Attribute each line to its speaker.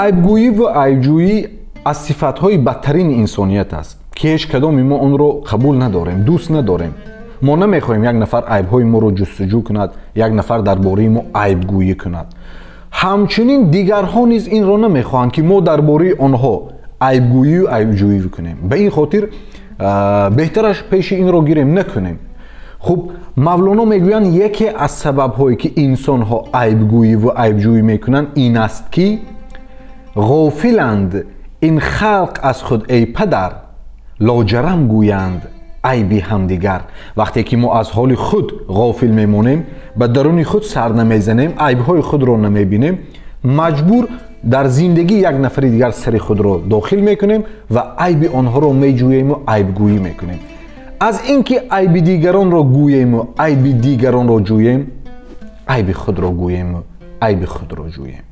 Speaker 1: айбгӯӣ ва айбҷӯӣ аз сифатҳои бадтарини инсоният аст ки ҳеҷ кадоми мо онро қабул надорем, дӯст надорем. Мо намехоҳем як нафар айбҳои моро ҷустуҷӯ кунад, як нафар дар бораи мо айбгӯӣ кунад. ҳамчунин дигарҳо низ инро намехоҳанд ки мо дар бораи онҳо айбгӯию айбҷӯӣ кунем. Ба ин хотир беҳтараш пеши инро гирем накунем. хуб, мавлоно мегӯянд яке аз сабабҳое ки инсонҳо айбгӯӣ ва айбҷӯӣ мекунанд ин аст ки ғофиланд ин халқ аз худ эй падар лоҷарам гӯянд айби ҳамдигар. вақте ки мо аз ҳоли худ ғофил мемонем, ба даруни худ сар намезанем, айбҳои худро намебинем, маҷбур дар зиндагии як нафари дигар сари худро дохил мекунем ва айби онҳоро меҷӯему айбгӯӣ мекунем. аз ин ки айби дигаронро гӯему айби дигаронро ҷӯем, айби худро гӯему айби худро ҷӯем.